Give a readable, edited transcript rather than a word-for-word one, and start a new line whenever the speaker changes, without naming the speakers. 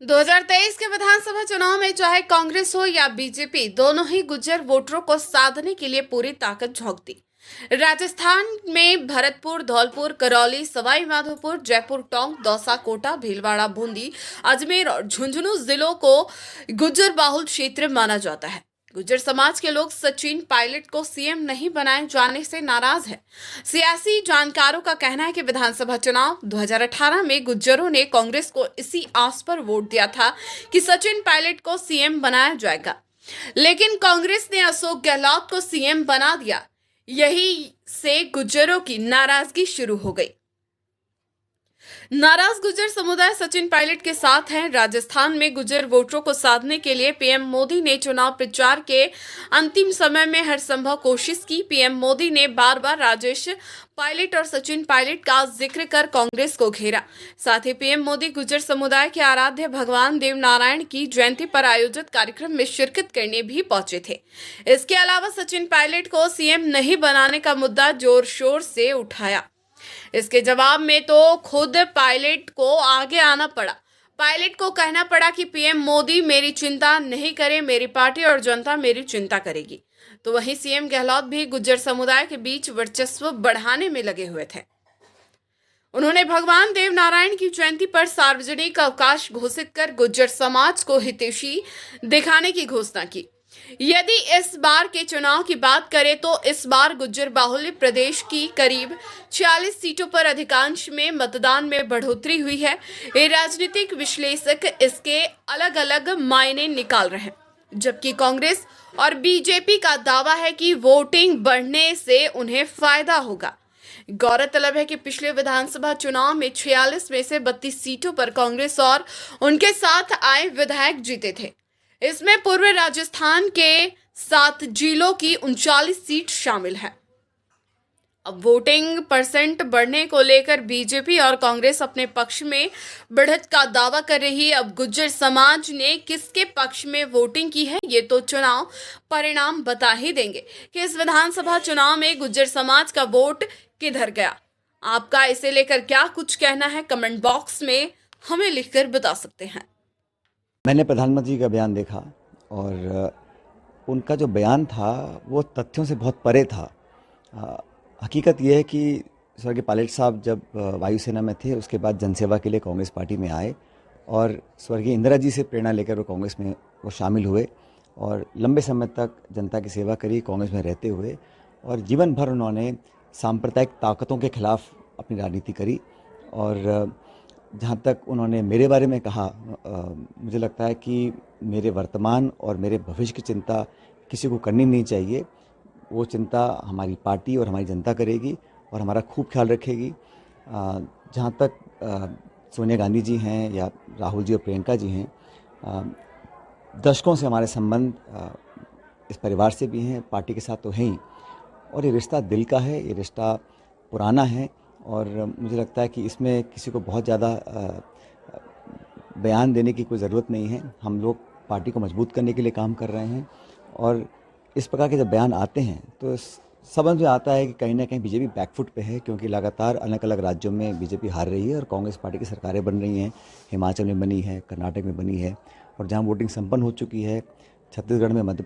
2023 के विधानसभा चुनाव में चाहे कांग्रेस हो या बीजेपी, दोनों ही गुज्जर वोटरों को साधने के लिए पूरी ताकत झोंकती। राजस्थान में भरतपुर, धौलपुर, करौली, सवाई माधोपुर, जयपुर, टोंक, दौसा, कोटा, भीलवाड़ा, बूंदी, अजमेर और झुंझुनू जिलों को गुज्जर बाहुल क्षेत्र माना जाता है। गुज्जर समाज के लोग सचिन पायलट को सीएम नहीं बनाए जाने से नाराज हैं। सियासी जानकारों का कहना है कि विधानसभा चुनाव 2018 में गुज्जरों ने कांग्रेस को इसी आस पर वोट दिया था कि सचिन पायलट को सीएम बनाया जाएगा, लेकिन कांग्रेस ने अशोक गहलोत को सीएम बना दिया। यही से गुज्जरों की नाराजगी शुरू हो गई। नाराज गुज्जर समुदाय सचिन पायलट के साथ हैं। राजस्थान में गुज्जर वोटरों को साधने के लिए पीएम मोदी ने चुनाव प्रचार के अंतिम समय में हर संभव कोशिश की। पीएम मोदी ने बार बार राजेश पायलट और सचिन पायलट का जिक्र कर कांग्रेस को घेरा। साथ ही पीएम मोदी गुज्जर समुदाय के आराध्य भगवान देव नारायण की जयंती पर आयोजित कार्यक्रम में शिरकत करने भी पहुंचे थे। इसके अलावा सचिन पायलट को सीएम नहीं बनाने का मुद्दा जोर शोर से उठाया। इसके जवाब में तो खुद पायलट को आगे आना पड़ा। पायलट को कहना पड़ा कि पीएम मोदी मेरी चिंता नहीं करे, मेरी पार्टी और जनता मेरी चिंता करेगी। तो वहीं सीएम गहलोत भी गुज्जर समुदाय के बीच वर्चस्व बढ़ाने में लगे हुए थे। उन्होंने भगवान देव नारायण की जयंती पर सार्वजनिक अवकाश घोषित कर गुज्जर समाज को हितैषी दिखाने की घोषणा की। यदि इस बार के चुनाव की बात करें तो इस बार गुज्जर बाहुल्य प्रदेश की करीब 46 सीटों पर अधिकांश में मतदान में बढ़ोतरी हुई है। ये राजनीतिक विश्लेषक इसके अलग अलग मायने निकाल रहे हैं, जबकि कांग्रेस और बीजेपी का दावा है कि वोटिंग बढ़ने से उन्हें फायदा होगा। गौरतलब है कि पिछले विधानसभा चुनाव में 46 में से 32 सीटों पर कांग्रेस और उनके साथ आए विधायक जीते थे। इसमें पूर्व राजस्थान के 7 जिलों की 39 सीट शामिल है। अब वोटिंग परसेंट बढ़ने को लेकर बीजेपी और कांग्रेस अपने पक्ष में बढ़त का दावा कर रही है। अब गुज्जर समाज ने किसके पक्ष में वोटिंग की है, ये तो चुनाव परिणाम बता ही देंगे कि इस विधानसभा चुनाव में गुज्जर समाज का वोट किधर गया। आपका इसे लेकर क्या कुछ कहना है, कमेंट बॉक्स में हमें लिखकर बता सकते हैं।
मैंने प्रधानमंत्री का बयान देखा और उनका जो बयान था वो तथ्यों से बहुत परे था। हकीकत ये है कि स्वर्गीय पायलट साहब जब वायुसेना में थे, उसके बाद जनसेवा के लिए कांग्रेस पार्टी में आए और स्वर्गीय इंदिरा जी से प्रेरणा लेकर वो कांग्रेस में वो शामिल हुए और लंबे समय तक जनता की सेवा करी कांग्रेस में रहते हुए, और जीवन भर उन्होंने सांप्रदायिक ताकतों के खिलाफ अपनी राजनीति करी। और जहाँ तक उन्होंने मेरे बारे में कहा, मुझे लगता है कि मेरे वर्तमान और मेरे भविष्य की चिंता किसी को करनी नहीं चाहिए। वो चिंता हमारी पार्टी और हमारी जनता करेगी और हमारा खूब ख्याल रखेगी। जहाँ तक सोनिया गांधी जी हैं या राहुल जी और प्रियंका जी हैं, दशकों से हमारे संबंध इस परिवार से भी हैं, पार्टी के साथ तो हैं ही, और ये रिश्ता दिल का है, ये रिश्ता पुराना है। और मुझे लगता है कि इसमें किसी को बहुत ज़्यादा बयान देने की कोई ज़रूरत नहीं है। हम लोग पार्टी को मजबूत करने के लिए काम कर रहे हैं और इस प्रकार के जब बयान आते हैं तो समझ में आता है कि कहीं ना कहीं बीजेपी बैकफुट पे है, क्योंकि लगातार अलग अलग राज्यों में बीजेपी हार रही है और कांग्रेस पार्टी की सरकारें बन रही हैं। हिमाचल में बनी है, कर्नाटक में बनी है, और जहाँ वोटिंग संपन्न हो चुकी है, छत्तीसगढ़ में, मध्य